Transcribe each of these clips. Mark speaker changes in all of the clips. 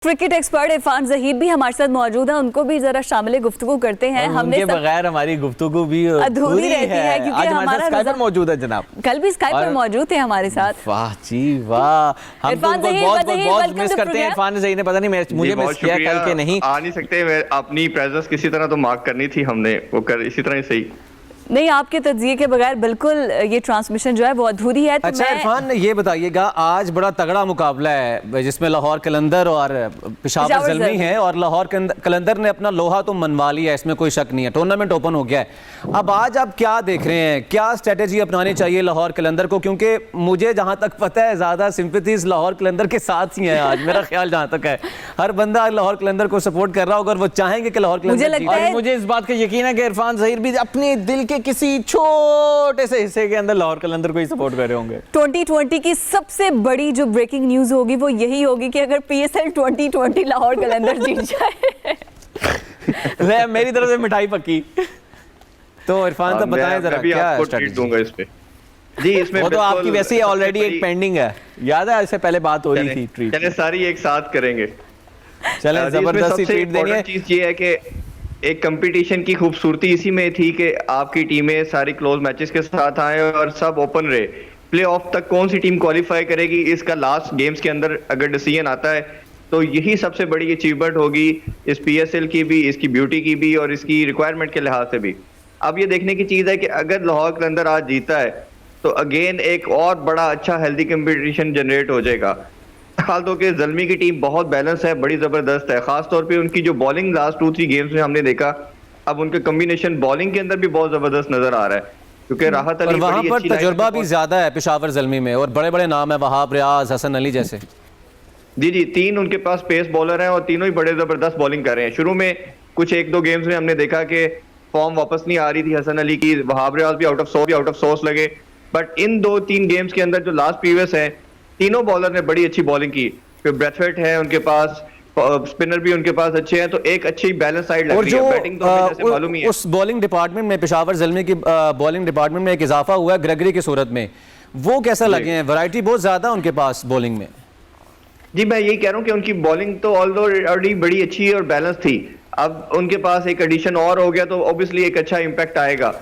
Speaker 1: Cricket expert Irfan Zaheer भी हमारे साथ मौजूद है, उनको भी जरा शामिल गुफ्तगू करते हैं।
Speaker 2: हमने बगैर हमारी गुफ्तगू भी
Speaker 1: अधूरी रहती है क्योंकि हमारा
Speaker 2: स्काइप पर मौजूद है जनाब,
Speaker 1: कल भी स्काइप पर मौजूद थे हमारे साथ।
Speaker 2: वाह जी वाह, हम तो बहुत मिस करते हैं इरफान जहीर ने, पता नहीं मुझे मिस किया कल के नहीं
Speaker 3: आ नहीं सकते, अपनी प्रेजेंस किसी तरह तो मार्क करनी थी हमने, वो कर इसी तरह सही
Speaker 1: नहीं, आपके तज्जिए के बगैर बिल्कुल ये ट्रांसमिशन जो है वो अधूरी है।
Speaker 2: अच्छा इरफान ये बताइएगा, आज बड़ा तगड़ा मुकाबला है जिसमें लाहौर कलंदर और पेशावर ज़ल्मी है, और लाहौर कलंदर ने अपना लोहा तो मनवा लिया, इसमें कोई शक नहीं है, टूर्नामेंट ओपन हो गया है। अब आज आप क्या देख रहे हैं, क्या स्ट्रेटेजी अपनानी चाहिए लाहौर कलंदर को, क्योंकि मुझे जहां तक पता है ज़्यादा सिंपैथीज लाहौर कलंदर के साथ ही हैं आज, मेरा ख्याल जहां तक है हर बंदा लाहौर कलंदर को सपोर्ट कर रहा होगा और वो चाहेंगे कि लाहौर कलंदर।
Speaker 1: मुझे
Speaker 2: इस बात का यकीन है कि इरफान जहीर भी अपने दिल के किसी छोटे से हिस्से के अंदर लाहौर कलंदर को ही सपोर्ट कर रहे होंगे।
Speaker 1: 2020 की सबसे बड़ी जो ब्रेकिंग न्यूज होगी वो यही होगी कि अगर PSL 2020 लाहौर कलंदर जीत जाए
Speaker 2: मेरी तरफ से मिठाई पक्की। तो इरफान तो बताएं जरा क्या
Speaker 3: ट्रीट दूंगा इस पे। जी इसमें
Speaker 2: वो तो आपकी वैसे ही ऑलरेडी एक पेंडिंग है, याद है इससे पहले बात हो रही थी ट्रीट।
Speaker 3: चले सारी एक साथ करेंगे,
Speaker 2: चले जबरदस्ती ट्रीट देंगे।
Speaker 3: चीज ये है कि एक कंपटीशन की खूबसूरती इसी में थी कि आपकी टीमें सारी क्लोज मैचेस के साथ आए और सब ओपन रहे। प्ले ऑफ तक कौन सी टीम क्वालिफाई करेगी इसका लास्ट गेम्स के अंदर अगर डिसीजन आता है तो यही सबसे बड़ी अचीवमेंट होगी इस PSL की भी, इसकी ब्यूटी की भी और इसकी रिक्वायरमेंट के लिहाज से भी। अब ये देखने की चीज है कि अगर लाहौर के अंदर आज जीता है तो अगेन एक और बड़ा अच्छा हेल्दी कंपटीशन जनरेट हो जाएगा। हाल तो कि ज़ल्मी की टीम बहुत बैलेंस है, बड़ी ज़बरदस्त है, खास तौर पे उनकी जो बॉलिंग लास्ट 2-3 गेम्स में हमने देखा, अब उनके कॉम्बिनेशन बॉलिंग के अंदर भी बहुत ज़बरदस्त नजर आ रहा है क्योंकि राहत अली
Speaker 2: वहां पर तजुर्बा भी ज्यादा है पेशावर ज़ल्मी में, और बड़े बड़े नाम है, वहाब रियाज, हसन अली जैसे।
Speaker 3: जी तीन उनके पास पेस बॉलर हैं और तीनों ही बड़े ज़बरदस्त बॉलिंग कर रहे हैं। शुरू में कुछ 1-2 गेम्स में हमने देखा कि फॉर्म वापस नहीं आ रही थी हसन अली की, वहाब रियाज भी आउट ऑफ सोर्स लगे, बट इन 2-3 गेम्स के अंदर जो लास्ट प्रीवियस है तीनों बॉलर ने बड़ी अच्छी बॉलिंग की। फिर ब्रैथवेट है उनके पास, स्पिनर भी उनके पास अच्छे हैं, तो एक अच्छी बैलेंस साइड लग रही है। बैटिंग तो जैसे मालूम ही है, उस
Speaker 2: बॉलिंग डिपार्टमेंट में पेशावर ज़ल्मी की बॉलिंग डिपार्टमें में एक इजाफा हुआ है ग्रेगरी की सूरत में, वो कैसा लगे हैं? वैरायटी बहुत ज्यादा उनके पास बॉलिंग में।
Speaker 3: जी मैं यही कह रहा हूँ कि उनकी बॉलिंग तो ऑलरेडी बड़ी अच्छी और बैलेंस थी, अब उनके पास एक एडिशन और हो गया तो ऑब्वियसली एक अच्छा इंपैक्ट आएगा।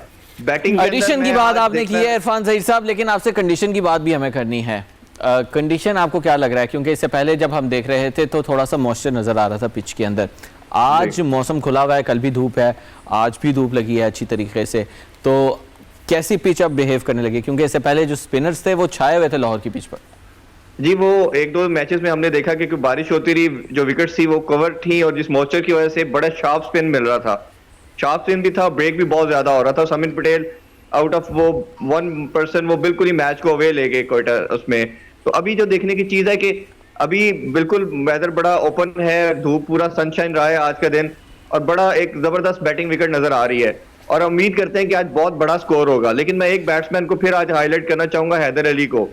Speaker 3: बैटिंग
Speaker 2: एडिशन की बात आपने की है इरफान जहीर साहब, लेकिन आपसे कंडीशन की बात भी हमें करनी है। कंडीशन आपको क्या लग रहा है, क्योंकि इससे पहले जब हम देख रहे थे तो थोड़ा सा मॉइस्चर नजर आ रहा था पिच के अंदर, आज मौसम खुला हुआ है, कल भी धूप है, आज भी धूप लगी है अच्छी तरीके से, तो कैसी पिच अब बिहेव करने लगी? क्योंकि इससे पहले जो स्पिनर्स थे वो छाए हुए थे लाहौर की पिच पर।
Speaker 3: जी वो 1-2 मैचेस में हमने देखा कि बारिश होती रही, जो विकेट्स थी वो कवर थी और जिस मॉइस्चर की वजह से बड़ा शार्प स्पिन मिल रहा था, शार्प स्पिन भी था, ब्रेक भी बहुत ज्यादा हो रहा था। समीर पटेल आउट ऑफ वो 1% वो बिल्कुल ही मैच को अवे ले गए कोयटा उसमें। तो अभी जो देखने की चीज है कि अभी बिल्कुल वेदर बड़ा ओपन है, धूप पूरा सनशाइन रहा है आज का दिन, और बड़ा एक जबरदस्त बैटिंग विकेट नजर आ रही है और उम्मीद करते हैं कि आज बहुत बड़ा स्कोर होगा। लेकिन मैं एक बैट्समैन को फिर आज हाईलाइट करना चाहूंगा, हैदर अली को।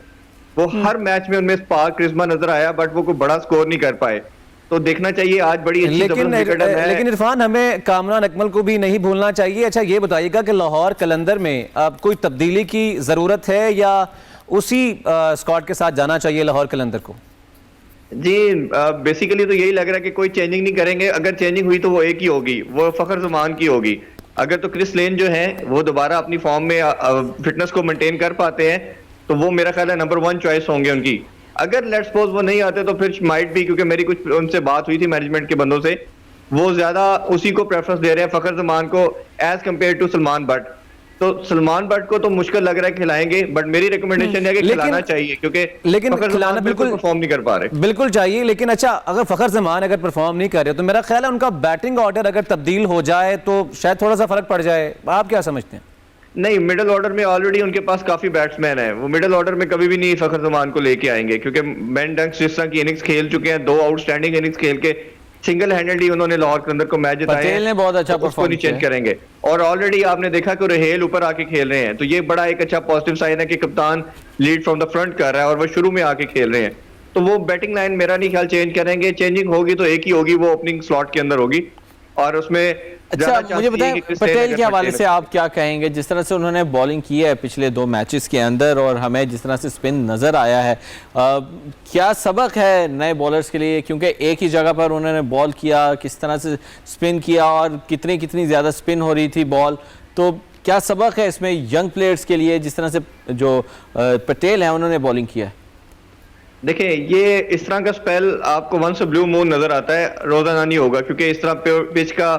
Speaker 3: वो हर मैच में उनमें स्पार्क क्रिस्मा नजर आया बट वो कोई बड़ा स्कोर नहीं कर पाए, तो देखना चाहिए आज बड़ी अच्छी
Speaker 2: लेकिन इरफान हमें कामरान अकमल को भी नहीं भूलना चाहिए। अच्छा ये बताइएगा कि लाहौर कलंदर में अब कोई तब्दीली की जरूरत है या उसी स्क्वाड के साथ जाना चाहिए लाहौर कलंदर को?
Speaker 3: जी बेसिकली तो यही लग रहा है कि कोई चेंजिंग नहीं करेंगे, अगर चेंजिंग हुई तो वो एक ही होगी, वो फखर ज़मान की होगी। अगर तो क्रिस लेन जो है वो दोबारा अपनी फॉर्म में फिटनेस को मेंटेन कर पाते हैं तो वो मेरा ख्याल है नंबर 1 चॉइस होंगे उनकी। अगर लेट्स सपोज वो नहीं आते तो फिर माइट भी, क्योंकि मेरी कुछ उनसे बात हुई थी मैनेजमेंट के बंदों से, वो ज्यादा उसी को प्रेफरेंस दे रहे हैं फखर ज़मान को as compare to Salman Butt. तो सलमान बट को तो मुश्किल लग रहा है खिलाएंगे, बट मेरी रिकमेंडेशन है कि खिलाना चाहिए क्योंकि
Speaker 2: लेकिन खिलाना बिल्कुल
Speaker 3: परफॉर्म नहीं कर पा रहे।
Speaker 2: बिल्कुल चाहिए, लेकिन अच्छा अगर फखर ज़मान अगर परफॉर्म नहीं कर रहे तो मेरा ख्याल है उनका बैटिंग ऑर्डर अगर तब्दील हो जाए तो शायद थोड़ा सा फर्क पड़ जाए। आप क्या समझते हैं?
Speaker 3: नहीं, मिडिल ऑर्डर में ऑलरेडी उनके पास काफी बैट्समैन है, वो मिडिल ऑर्डर में कभी भी नहीं फखर ज़मान को लेके आएंगे क्योंकि बेन डंक्स जिस तरह की इनिंग्स खेल चुके हैं, 2 आउटस्टैंडिंग इनिंग्स खेल के सिंगल हैंडेडली उन्होंने लाहौर के अंदर को मैच जिताया,
Speaker 2: पटेल ने बहुत अच्छा
Speaker 3: परफॉर्म नहीं चेंज करेंगे। और ऑलरेडी आपने देखा कि रहेल ऊपर आके खेल रहे हैं, तो ये बड़ा एक अच्छा पॉजिटिव साइन है कि कप्तान लीड फ्रॉम द फ्रंट कर रहा है और वो शुरू में आके खेल रहे हैं। तो वो बैटिंग लाइन मेरा नहीं ख्याल चेंज करेंगे, चेंजिंग होगी तो एक ही होगी, वो ओपनिंग स्लॉट के अंदर होगी। और उसमें
Speaker 4: अच्छा,
Speaker 3: ज़्यादा chances
Speaker 4: मुझे
Speaker 3: ये
Speaker 4: बताएं
Speaker 3: है कि क्रिस
Speaker 4: पटेल
Speaker 3: टेल
Speaker 4: के हवाले
Speaker 3: अगर
Speaker 4: से आप क्या कहेंगे, जिस तरह से उन्होंने बॉलिंग की है पिछले 2 मैचेस के अंदर और हमें जिस तरह से स्पिन नज़र आया है, क्या सबक है नए बॉलर्स के लिए, क्योंकि एक ही जगह पर उन्होंने बॉल किया, किस तरह से स्पिन किया और कितनी ज़्यादा स्पिन हो रही थी बॉल, तो क्या सबक है इसमें यंग प्लेयर्स के लिए जिस तरह से जो पटेल हैं उन्होंने बॉलिंग किया है?
Speaker 3: देखिए, ये इस तरह का स्पेल आपको वंस ब्लू मून नजर आता है, रोजाना नहीं होगा, क्योंकि इस तरह पिच का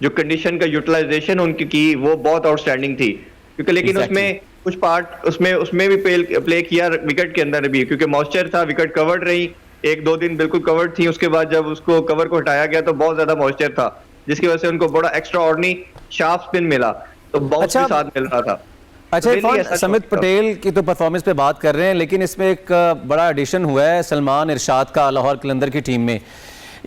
Speaker 3: जो कंडीशन का यूटिलाइजेशन उनकी की वो बहुत आउटस्टैंडिंग थी, क्योंकि लेकिन उसमें कुछ पार्ट उसमें भी प्ले किया विकेट के अंदर भी, क्योंकि मॉइस्चर था, विकेट कवर्ड रही, 1-2 दिन बिल्कुल कवर्ड थी, उसके बाद जब उसको कवर को हटाया गया तो बहुत ज्यादा मॉइस्चर था, जिसकी वजह से उनको बड़ा एक्स्ट्रा ऑर्डिनरी शार्प स्पिन मिला, तो बहुत भी साथ मिल रहा था।
Speaker 2: अच्छा इरफान, समित पटेल की तो परफॉर्मेंस पे बात कर रहे हैं, लेकिन इसमें एक बड़ा एडिशन हुआ है सलमान इरशाद का लाहौर कलंदर की टीम में।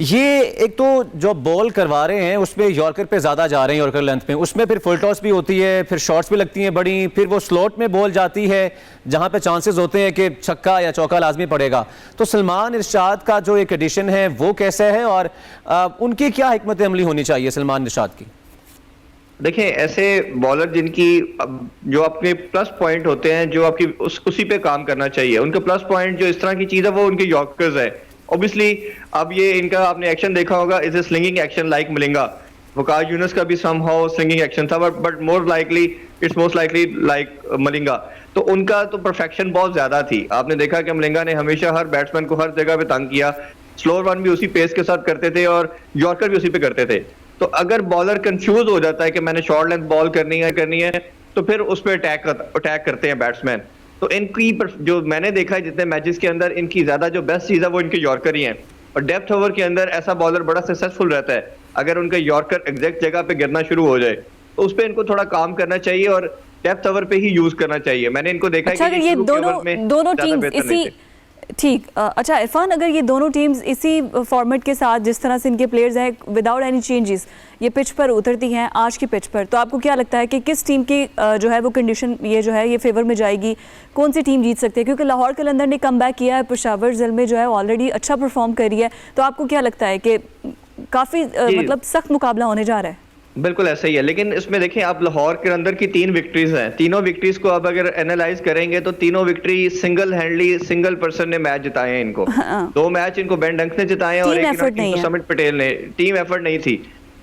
Speaker 2: ये एक तो जो बॉल करवा रहे हैं उसमें यॉर्कर पे ज़्यादा जा रहे हैं, यॉर्कर लेंथ में, उसमें फिर फुल टॉस भी होती है, फिर शॉट्स भी लगती हैं बड़ी, फिर वो स्लॉट में बॉल जाती है जहाँ पे चांसेस होते हैं कि छक्का या चौका लाजमी पड़ेगा। तो सलमान इरशाद का जो एक एडिशन है वो कैसा है और उनकी क्या हिकमत अमली होनी चाहिए सलमान इरशाद की?
Speaker 3: देखिए, ऐसे बॉलर जिनकी जो अपने प्लस पॉइंट होते हैं, जो आपकी उसी पे काम करना चाहिए, उनके प्लस पॉइंट जो इस तरह की चीज है वो उनके यॉर्कर्स है। ऑब्वियसली अब ये इनका आपने एक्शन देखा होगा, is a slinging action like Malinga, Waqas Yunus का भी समहाउ स्लिंगिंग एक्शन था, but more likely it's most likely like Malinga. तो उनका तो परफेक्शन बहुत ज्यादा थी। आपने देखा कि मलिंगा ने हमेशा हर बैट्समैन को हर जगह पे तंग किया, स्लोअर वन भी उसी पेस के साथ करते थे और यॉर्कर भी उसी पे करते थे। तो अगर बॉलर कंफ्यूज हो जाता है कि मैंने शॉर्ट लेंथ बॉल करनी है तो फिर उस पर अटैक करते हैं बैट्समैन। तो इनकी जो मैंने देखा है जितने मैचेस के अंदर, इनकी ज्यादा जो बेस्ट चीज है वो इनके यॉर्कर ही हैं, और डेप्थ ओवर के अंदर ऐसा बॉलर बड़ा सक्सेसफुल रहता है अगर उनका यॉर्कर एग्जैक्ट जगह पे गिरना शुरू हो जाए, तो उस पर इनको थोड़ा काम करना चाहिए और डेप्थ ओवर पे ही यूज करना चाहिए। मैंने इनको देखा है कि
Speaker 1: ये दोनों टीम्स इसी ठीक अच्छा इरफान, अगर ये दोनों टीम्स इसी फॉर्मेट के साथ जिस तरह से इनके प्लेयर्स हैं विदाउट एनी चेंजेस ये पिच पर उतरती हैं आज की पिच पर, तो आपको क्या लगता है कि किस टीम की जो है वो कंडीशन ये जो है ये फेवर में जाएगी, कौन सी टीम जीत सकती है? क्योंकि लाहौर कलंदर ने कम बैक किया है, पेशावर ज़ल्मी जो है ऑलरेडी अच्छा परफॉर्म कर रही है, तो आपको क्या लगता है कि काफ़ी मतलब सख्त मुकाबला होने जा रहा है?
Speaker 3: बिल्कुल ऐसा ही है, लेकिन इसमें देखें आप लाहौर के अंदर की 3 विक्ट्रीज हैं, तीनों विक्ट्रीज को अब अगर एनालाइज करेंगे तो तीनों विक्ट्री सिंगल हैंडली सिंगल पर्सन ने मैच जिताए हैं इनको। 2 मैच इनको बेन डंक ने जिताए हैं और एक समित पटेल ने, टीम एफर्ट नहीं थी।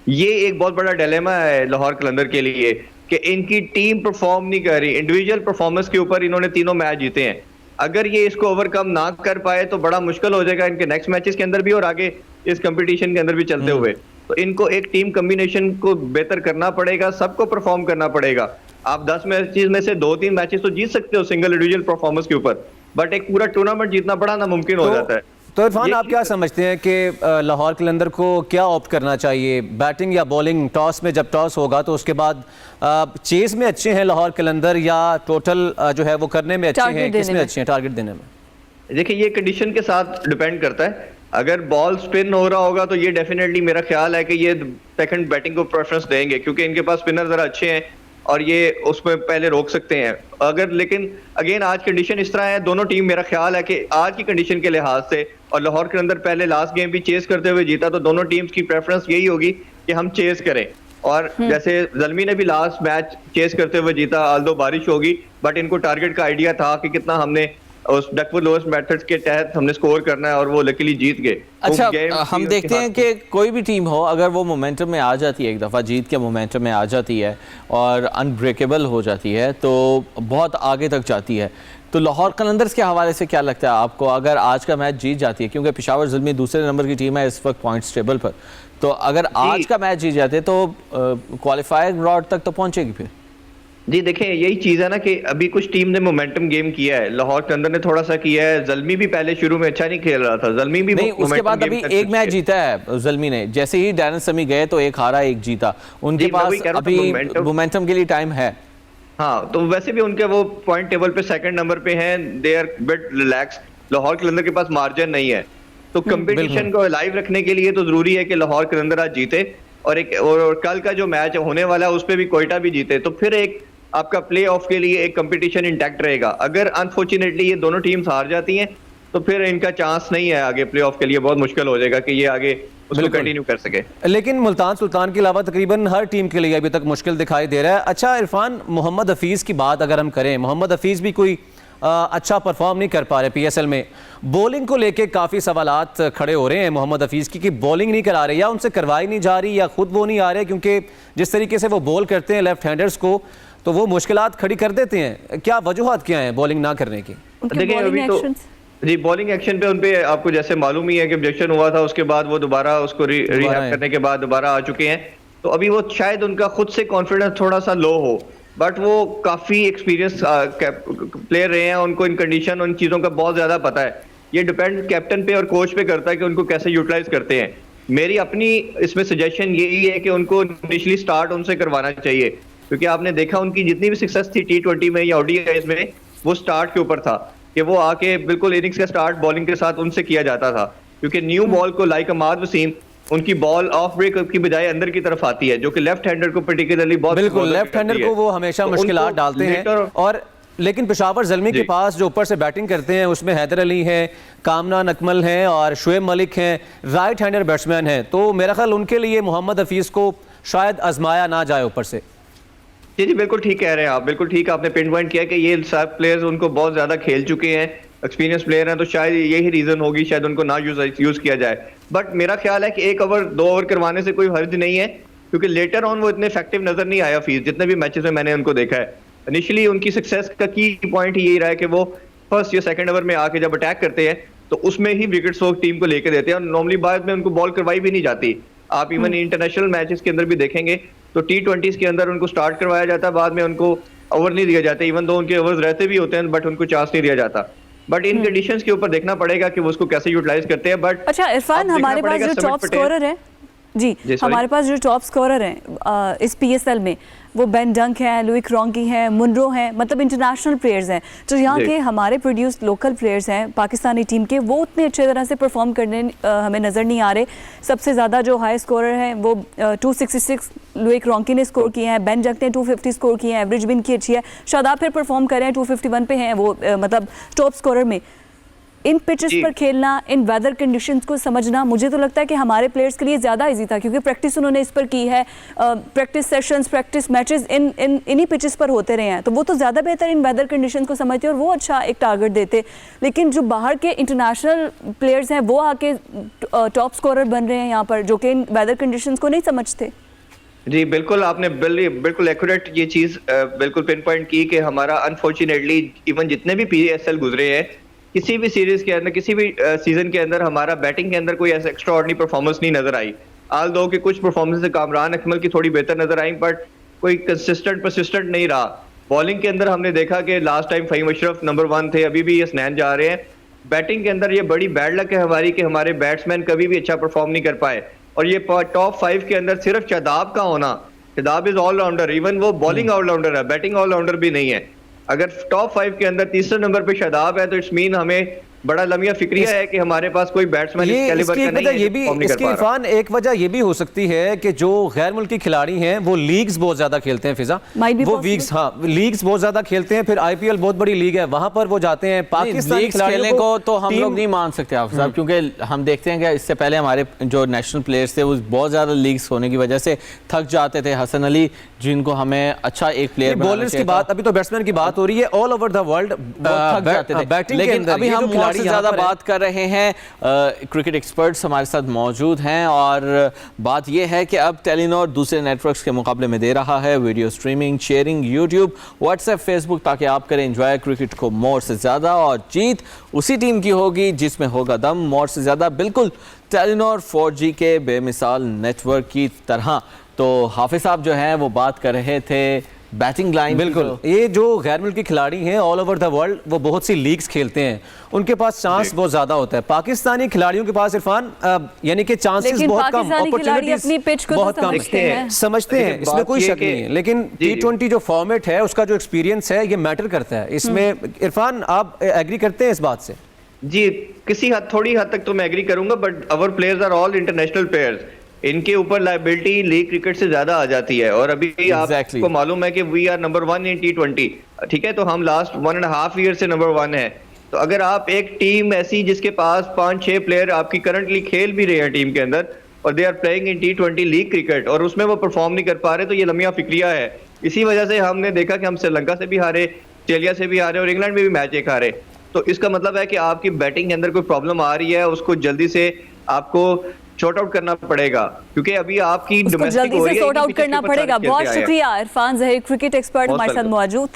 Speaker 3: ये एक बहुत बड़ा डिलेमा है लाहौर कलंदर के लिए कि इनकी टीम परफॉर्म नहीं कर रही, इंडिविजुअल परफॉर्मेंस के ऊपर इन्होंने तीनों मैच जीते हैं। अगर ये इसको ओवरकम ना कर पाए तो बड़ा मुश्किल हो जाएगा इनके नेक्स्ट मैचेस के अंदर भी और आगे इस कंपटीशन के अंदर भी चलते हुए। तो इनको एक टीम कॉम्बिनेशन को बेहतर करना पड़ेगा, सबको परफॉर्म करना पड़ेगा। आप 10 मैचेस में से 2-3 मैचेस तो जीत सकते हो सिंगल इंडिविजुअल परफॉर्मेंस के ऊपर, बट एक पूरा टूर्नामेंट जीतना बड़ा नामुमकिन हो जाता है।
Speaker 2: तो इरफान, आप क्या समझते हैं कि लाहौर कलंदर को क्या ऑप्ट करना चाहिए, बैटिंग या बॉलिंग? टॉस में जब टॉस होगा तो उसके बाद चेस में अच्छे हैं लाहौर कलंदर या टोटल जो है वो करने में अच्छे हैं, किसमें अच्छे हैं टारगेट देने में?
Speaker 3: देखिए, ये कंडीशन के साथ डिपेंड करता है। अगर बॉल स्पिन हो रहा होगा तो ये डेफिनेटली मेरा ख्याल है कि ये सेकंड बैटिंग को प्रेफरेंस देंगे, क्योंकि इनके पास स्पिनर जरा अच्छे हैं और ये उसमें पहले रोक सकते हैं। अगर लेकिन अगेन आज कंडीशन इस तरह है, दोनों टीम मेरा ख्याल है कि आज की कंडीशन के लिहाज से, और लाहौर के अंदर पहले लास्ट गेम भी चेस करते हुए जीता, तो दोनों टीम्स की प्रेफरेंस यही होगी कि हम चेस करें। और जैसे ज़ल्मी ने भी लास्ट मैच चेस करते हुए जीता, आल्दो बारिश होगी, बट इनको टारगेट का आइडिया था कि कितना हमने उस डकवर्थ लोएस्ट मेथड्स के तहत हमने स्कोर करना है और वो लकीली जीत गए।
Speaker 4: अच्छा, हम देखते हैं कि कोई भी टीम हो अगर वो मोमेंटम में आ जाती है, एक दफ़ा जीत के मोमेंटम में आ जाती है और अनब्रेकेबल हो जाती है तो बहुत आगे तक जाती है। तो लाहौर कलंदर्स के हवाले से क्या लगता है आपको, अगर आज का मैच जीत जाती है, क्योंकि पेशावर ज़ल्मी दूसरे नंबर की टीम है इस वक्त पॉइंट्स टेबल पर, तो अगर आज का मैच जीत जाते तो क्वालिफायर राउंड तक तो पहुंचेगी फिर?
Speaker 3: जी देखिए, यही चीज है ना कि अभी कुछ टीम ने मोमेंटम गेम किया है, लाहौर के अंदर ने थोड़ा सा किया है। ज़ल्मी भी पहले शुरू में अच्छा नहीं खेल रहा था, ज़ल्मी भी
Speaker 4: नहीं, उसके बाद अभी एक मैच जीता है ज़ल्मी ने, जैसे ही डैरन समी गए तो एक हारा एक जीता, उनके पास अभी मोमेंटम के लिए टाइम है।
Speaker 3: हाँ, तो वैसे भी उनके वो पॉइंट टेबल पे सेकंड नंबर पे हैं, they are bit relax. Lahore Qalandar के पास मार्जिन नहीं है, तो कंपटीशन को लाइव रखने के लिए तो जरूरी है कि लाहौर कलंदर आज जीते और कल का जो मैच होने वाला है उस पर भी कोयटा भी जीते, तो फिर एक आपका प्ले ऑफ के लिए एक कंपटीशन इंटैक्ट रहेगा। अगर अनफॉर्चुनेटली ये दोनों टीम्स हार जाती हैं तो फिर इनका चांस नहीं है आगे प्ले ऑफ के लिए, बहुत मुश्किल हो जाएगा कि ये आगे उसको
Speaker 2: बिल्कुल।
Speaker 3: कंटिन्यू कर सके।
Speaker 2: लेकिन मुल्तान सुल्तान के अलावा तकरीबन हर टीम के लिए अभी तक मुश्किल दिखाई दे रहा है। अच्छा इरफान, मोहम्मद हफीज़ की बात अगर हम करें, मोहम्मद हफीज़ भी कोई अच्छा परफॉर्म नहीं कर पा रहे पीएसएल में। बॉलिंग को लेके काफ़ी सवालात खड़े हो रहे हैं मोहम्मद हफीज़ की कि बॉलिंग नहीं करा रहे, या उनसे करवाई नहीं जा रही, या खुद वो नहीं आ रहे, क्योंकि जिस तरीके से वो बॉल करते हैं लेफ्ट हैंडर्स को तो वो मुश्किलात खड़ी कर देते हैं। क्या वजूहत क्या हैं बॉलिंग ना करने की?
Speaker 3: देखिए अभी तो जी बॉलिंग एक्शन पे उनपे आपको जैसे मालूम ही है कि ऑब्जेक्शन हुआ था, उसके बाद वो दोबारा उसको रिहैब करने के बाद दोबारा आ चुके हैं। तो अभी वो शायद उनका खुद से कॉन्फिडेंस थोड़ा सा लो हो, बट वो काफी एक्सपीरियंस प्लेयर रहे हैं, उनको इन कंडीशन उन चीजों का बहुत ज्यादा पता है। ये डिपेंड कैप्टन पे और कोच पे करता है कि उनको कैसे यूटिलाइज करते हैं। मेरी अपनी इसमें सजेशन यही है कि उनको इनिशियली स्टार्ट उनसे करवाना चाहिए, क्योंकि आपने देखा उनकी जितनी भी सक्सेस थी T20 में या ODIs में, वो स्टार्ट के ऊपर था कि वो आके बिल्कुल इनिंग्स का स्टार्ट बॉलिंग के साथ उनसे किया जाता था, क्योंकि न्यू बॉल को लाइक अमाद वसीम उनकी बॉल ऑफ ब्रेक की बजाय अंदर की तरफ आती है, जो कि लेफ्ट हैंडर को पर्टिकुलरली बहुत
Speaker 2: बिल्कुल लेफ्ट हैंडर को वो हमेशा मुश्किलात डालते हैं। और लेकिन पेशावर ज़ल्मी के पास जो ऊपर से बैटिंग करते हैं उसमें हैदर अली हैं, कामना नकमल हैं और शुएब मलिक हैं, राइट हैंडर बैट्समैन हैं। तो मेरा ख्याल उनके लिए मोहम्मद हफीज़ को शायद आजमाया ना जाए ऊपर से।
Speaker 3: जी जी बिल्कुल ठीक कह रहे हैं आप, बिल्कुल ठीक आपने पिन पॉइंट किया कि ये सब प्लेयर्स उनको बहुत ज्यादा खेल चुके हैं, एक्सपीरियंस प्लेयर हैं, तो शायद यही रीजन होगी शायद उनको ना यूज किया जाए। बट मेरा ख्याल है कि 1 ओवर 2 ओवर करवाने से कोई हर्ज नहीं है, क्योंकि लेटर ऑन वो इतने इफेक्टिव नजर नहीं आया फीस, जितने भी मैचेस में मैंने उनको देखा है। इनिशियली उनकी सक्सेस का की पॉइंट यही रहा है कि वो फर्स्ट या सेकंड ओवर में आके जब अटैक करते हैं तो उसमें ही विकेट्स वो टीम को लेकर देते हैं, और नॉर्मली बाद में उनको बॉल करवाई भी नहीं जाती। आप इवन इंटरनेशनल मैचेस के अंदर भी देखेंगे तो T20s के अंदर उनको स्टार्ट करवाया जाता है, बाद में उनको ओवर नहीं दिया जाता, इवन दो उनके ओवर्स रहते भी होते हैं बट उनको चांस नहीं दिया जाता। बट इन कंडीशंस के ऊपर देखना पड़ेगा कि वो उसको कैसे यूटिलाइज करते हैं। बट
Speaker 1: अच्छा इरफान, हमारे पास जो टॉप स्कोरर है जी हमारे पास जो टॉप स्कोरर हैं इस PSL में, वो बेन डंक हैं, लुई क्रॉन्की हैं, मुनरो हैं, मतलब इंटरनेशनल प्लेयर्स हैं। जो यहाँ के हमारे प्रोड्यूस्ड लोकल प्लेयर्स हैं पाकिस्तानी टीम के, वो उतने अच्छे तरह से परफॉर्म करने हमें नज़र नहीं आ रहे। सबसे ज़्यादा जो हाई स्कोरर हैं वो 266 लुई क्रॉन्की ने स्कोर किए हैं, बेन डंक ने 250 स्कोर किए हैं, एवरेज भी इनकी अच्छी है। शादाब फिर परफॉर्म कर रहे हैं, 251 पे हैं वो, मतलब टॉप स्कोरर में। इन पिचेस पर खेलना, इन वेदर कंडीशंस को समझना, मुझे तो लगता है कि हमारे प्लेयर्स के लिए ज़्यादा इजी था, क्योंकि प्रैक्टिस उन्होंने इस पर की है, प्रैक्टिस सेशंस, प्रैक्टिस मैचेस इन्हीं पिचेस पर होते रहे हैं, तो वो तो ज़्यादा बेहतर इन वेदर कंडीशंस को समझते और वो अच्छा एक टारगेट देते। लेकिन जो बाहर के इंटरनेशनल प्लेयर्स हैं वो आके टॉप स्कोरर बन रहे हैं यहाँ पर, जो कि इन वेदर कंडीशंस को नहीं समझते।
Speaker 3: जी बिल्कुल, आपने बिल्कुल एक्यूरेट ये चीज़ बिल्कुल पिन पॉइंट की कि हमारा अनफॉर्चुनेटली इवन जितने भी PSL गुजरे हैं, किसी भी सीरीज के अंदर, किसी भी सीजन के अंदर हमारा बैटिंग के अंदर कोई ऐसा एक्स्ट्रा ऑर्डिनरी परफॉर्मेंस नहीं नजर आई। आल दो कि कुछ परफॉर्मेंस कामरान अकमल की थोड़ी बेहतर नजर आई, बट कोई कंसिस्टेंट परसिस्टेंट नहीं रहा। बॉलिंग के अंदर हमने देखा कि last time Faheem Ashraf number 1 थे, अभी भी ये स्नैन जा रहे हैं। बैटिंग के अंदर ये बड़ी बैड लक है हमारी कि हमारे बैट्समैन कभी भी अच्छा परफॉर्म नहीं कर पाए, और ये टॉप 5 के अंदर सिर्फ शादाब का होना, शादाब इज ऑलराउंडर, इवन वो बॉलिंग ऑलराउंडर है, बैटिंग ऑलराउंडर भी नहीं है। अगर टॉप 5 के अंदर तीसरे नंबर पे शादाब है तो इट्स मीन हमें बड़ा लम्हा फिक्रिया है कि हमारे पास कोई बैट्समैन इस कैलिबर का नहीं है।
Speaker 2: ये भी इसकी इरफान एक वजह ये भी हो सकती है कि जो गैर मुल्की खिलाड़ी हैं वो लीग्स बहुत ज्यादा खेलते हैं, फिजा वो लीग्स बहुत ज्यादा खेलते हैं, फिर IPL बहुत बड़ी लीग है, वहां पर वो जाते हैं।
Speaker 4: पाकिस्तानी खेलने को तो हम लोग नहीं मान सकते आप साहब, क्योंकि हम देखते हैं कि इससे पहले हमारे जो नेशनल प्लेयर्स थे वो बहुत ज्यादा लीग्स होने की वजह से थक जाते थे। हसन अली जिनको हमें अच्छा एक प्लेयर,
Speaker 2: बॉलर्स की बात, अभी तो बैट्समैन की बात हो रही है, ऑल ओवर द वर्ल्ड
Speaker 4: थक जाते थे बैटिंग, लेकिन अभी हम बहुत ज्यादा बात कर रहे हैं। क्रिकेट एक्सपर्ट्स हमारे साथ मौजूद हैं और बात यह है कि अब टेलीनॉर दूसरे नेटवर्क्स के मुकाबले में दे रहा है video streaming, sharing, YouTube, WhatsApp, Facebook, ताकि आप करें एंजॉय क्रिकेट को मोर से ज़्यादा, और जीत उसी टीम की होगी जिसमें होगा दम मोर से ज़्यादा, बिल्कुल टेलीनॉर 4G के बेमिसाल नेटवर्क की तरह। तो हाफिज साहब जो हैं वो बात कर रहे थे बैटिंग लाइन।
Speaker 2: बिल्कुल, ये जो गैर मुल्की खिलाड़ी हैं ऑल ओवर द वर्ल्ड, वो बहुत सी लीग्स खेलते हैं, उनके पास चांस बहुत ज्यादा होता है। पाकिस्तानी खिलाड़ियों के पास इरफान यानी कि चांसेस बहुत कम, अपॉर्चुनिटीज बहुत कम, समझते हैं, इसमें कोई शक नहीं है। लेकिन T20 जो फॉर्मेट है उसका जो एक्सपीरियंस है ये मैटर करता है इसमें। इरफान, आप एग्री करते हैं इस बात से?
Speaker 3: जी, थोड़ी हद तक तो मैं एग्री करूंगा, but our players are all international players, इनके ऊपर लायबिलिटी लीग क्रिकेट से ज्यादा आ जाती है। और अभी आपको मालूम है कि we are number 1 in T20, ठीक है, तो हम लास्ट 1.5 ईयर से नंबर 1 है। तो अगर आप एक टीम ऐसी जिसके पास 5-6 प्लेयर आपकी करंटली खेल भी रहे हैं टीम के अंदर, और they are playing in T20 league cricket और उसमें वो परफॉर्म नहीं कर पा रहे, तो ये लम्हा फिक्रिया है। इसी वजह से हमने देखा कि हम श्रीलंका से भी हारे, ऑस्ट्रेलिया से भी हारे और इंग्लैंड में भी मैच एक हारे। तो इसका मतलब है कि आपकी बैटिंग के अंदर कोई प्रॉब्लम आ रही है, उसको जल्दी से आपको शॉर्ट आउट करना पड़ेगा, क्योंकि अभी आपकी
Speaker 1: उसको
Speaker 3: डोमेस्टिक
Speaker 1: जल्दी
Speaker 3: हो
Speaker 1: से
Speaker 3: रही है,
Speaker 1: सॉर्ट आउट
Speaker 3: पिछले
Speaker 1: करना
Speaker 3: ऊपर
Speaker 1: पड़ेगा।
Speaker 3: सारे
Speaker 1: बहुत
Speaker 3: खेलते आए हैं।
Speaker 1: शुक्रिया इरफान जहीर, क्रिकेट एक्सपर्ट
Speaker 3: बहुत
Speaker 1: हमारे साथ
Speaker 3: स्वागत।
Speaker 1: मौजूद